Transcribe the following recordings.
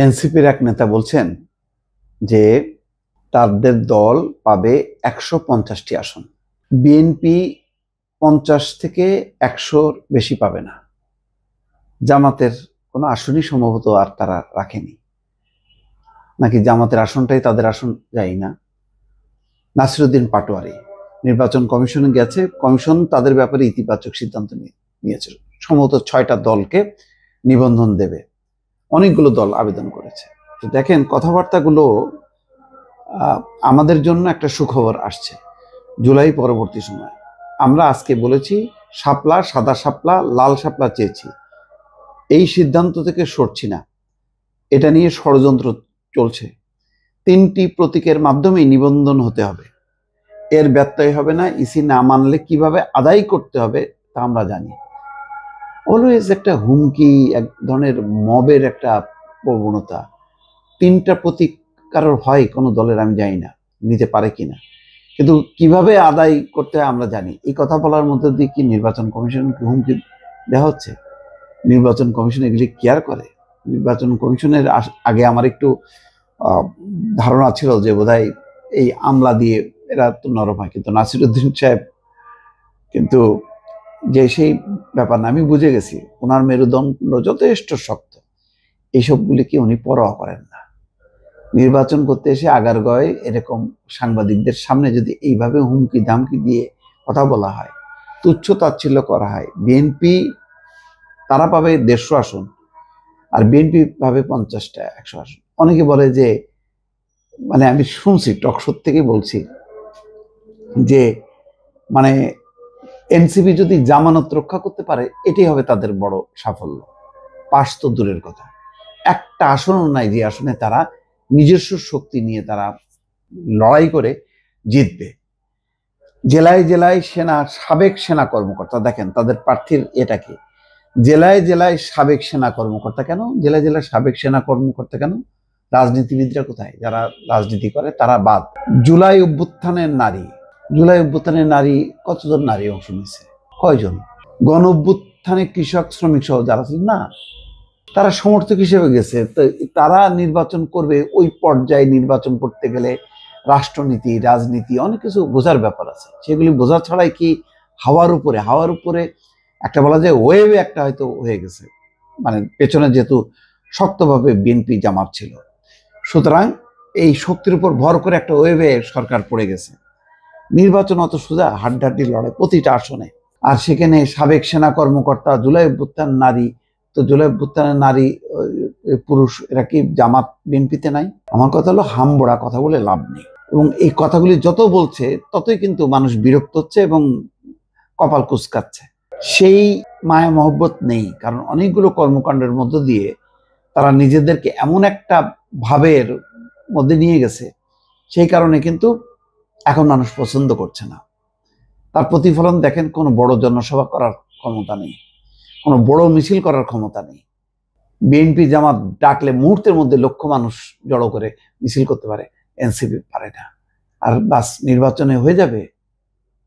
এনসিপির এক নেতা বলছেন যে তাদের দল পাবে ১৫০টি আসন, বিএনপি ৫০ থেকে ১০০-র বেশি পাবে না। জামাতের কোনো আসনই সম্ভবত আর তারা রাখেনি, নাকি জামাতের আসনটাই তাদের আসন, যাই না। নাসিরউদ্দিন পাটোয়ারি নির্বাচন কমিশনে গেছে, কমিশন তাদের ব্যাপারে ইতিবাচক সিদ্ধান্ত নিয়েছে। সম্ভবত ৬টা দলকে নিবন্ধন দেবে, অনেকগুলো দল আবেদন করেছে। তো দেখেন, কথাবার্তাগুলো আমাদের জন্য একটা সুখবর আসছে জুলাই পরবর্তী সময়। আমরা আজকে বলেছি শাপলা, সাদা শাপলা, লাল শাপলা চেয়েছি, এই সিদ্ধান্ত থেকে সরছি না। এটা নিয়ে ষড়যন্ত্র চলছে। ৩টি প্রতীকের মাধ্যমেই নিবন্ধন হতে হবে, এর ব্যত্যয় হবে না। ইসি না মানলে কিভাবে আদায় করতে হবে তা আমরা জানি। অলওয়েজ একটা হুমকি, এক ধরনের মবের একটা প্রবণতা। ৩টা প্রতীক কারোর হয় কোনো দলের, আমি জানি না নিতে পারে কিনা, কিন্তু কিভাবে আদায় করতে হয় আমরা জানি। এই কথা বলার মধ্যে দিয়ে কি নির্বাচন কমিশনকে হুমকি দেওয়া হচ্ছে? নির্বাচন কমিশন এগুলি কেয়ার করে? নির্বাচন কমিশনের আগে আমার একটু ধারণা ছিল যে বোধহয় এই আমলা দিয়ে এরা তো নরম হয়, কিন্তু নাসিরউদ্দিন সাহেব কিন্তু যে সেই ব্যাপার না, আমি বুঝে গেছি ওনার মেরুদণ্ড যথেষ্ট শক্ত। এইসবগুলি কি উনি পরোয়া করেন না। নির্বাচন করতে এসে আগারগাঁওয়ে এরকম সাংবাদিকদের সামনে যদি এইভাবে হুমকি ধামকি দিয়ে কথা বলা হয়, তুচ্ছ তাচ্ছিল্য করা হয়, বিএনপি তারা পাবে ১৫০ আসন আর বিএনপি পাবে ৫০টা ১০০ আসন। অনেকে বলে যে, মানে আমি শুনছি টকশো থেকে বলছি যে মানে এনসিপি যদি জামানত রক্ষা করতে পারে এটাই হবে তাদের বড় সাফল্য। পাস তো দূরের কথা, একটা আসনও নাই যে আসনে তারা নিজস্ব শক্তি নিয়ে তারা লড়াই করে জিতবে। জেলায় জেলায় সাবেক সেনা কর্মকর্তা, দেখেন তাদের প্রার্থীর এটা কি, জেলায় জেলায় সাবেক সেনা কর্মকর্তা কেন? জেলায় জেলায় সাবেক সেনা কর্মকর্তা কেন? রাজনীতিবিদরা কোথায়? যারা রাজনীতি করে তারা বাদ। জুলাই অভ্যুত্থানের নারী কতজন নারী অংশ নিয়েছে? কয়জন? গণ অভ্যুত্থানে কৃষক, শ্রমিক সহ যারা ছিল না, তারা সমর্থক হিসেবে গেছে। তারা নির্বাচন করবে। ওই পর্যায়ে নির্বাচন করতে গেলে রাষ্ট্রনীতি, রাজনীতি, অনেক কিছু বোঝার ব্যাপার আছে। সেগুলি বোঝা ছাড়াই কি হাওয়ার উপরে একটা বলা যায় ওয়েভে একটা হয়তো হয়ে গেছে, মানে পেছনে যেহেতু শক্তভাবে বিএনপি জামাত ছিল, সুতরাং এই শক্তির উপর ভর করে একটা ওয়েভে সরকার পড়ে গেছে। নির্বাচন অত সোজা, হাড্ডাহাড্ডি লড়াই প্রতিটা আসনে। আর সেখানে সাবেক সেনা কর্মকর্তা, জুলাই অভ্যুত্থান নারী, তো জুলাই অভ্যুত্থানের নারী পুরুষ, এরা কি জামাত বিএনপিতে নাই? আমার কথা হলো হামবড়া কথা বলে লাভ নেই। এবং এই কথাগুলি যত বলছে ততই কিন্তু মানুষ বিরক্ত হচ্ছে এবং কপাল কুঁচকাচ্ছে। সেই মায়া মহব্বত নেই, কারণ অনেকগুলো কর্মকাণ্ডের মধ্য দিয়ে তারা নিজেদেরকে এমন একটা ভাবের মধ্যে নিয়ে গেছে, সেই কারণে কিন্তু এখন মানুষ পছন্দ করছে না। তার প্রতিফলন দেখেন, কোনো বড় জনসভা করার ক্ষমতা নেই, কোনো বড় মিছিল করার ক্ষমতা নেই। বিএনপি জামাত ডাকলে মুহূর্তের মধ্যে লক্ষ মানুষ জড়ো করে মিছিল করতে পারে, এনসিপি পারে না। আর বাস নির্বাচনে হয়ে যাবে।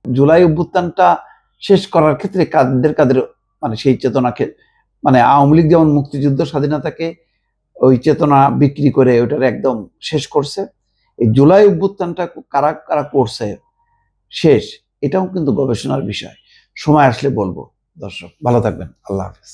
জুলাই অভ্যুত্থানটা শেষ করার ক্ষেত্রে কাদের মানে সেই চেতনাকে, মানে আওয়ামী লীগ যেমন মুক্তিযুদ্ধ স্বাধীনতাকে ওই চেতনা বিক্রি করে ওটার একদম শেষ করছে, এই জুলাই অভ্যুত্থানটা কারা কারা করছে শেষ, এটাও কিন্তু গবেষণার বিষয়। সময় আসলে বলবো। দর্শক ভালো থাকবেন, আল্লাহ হাফেজ।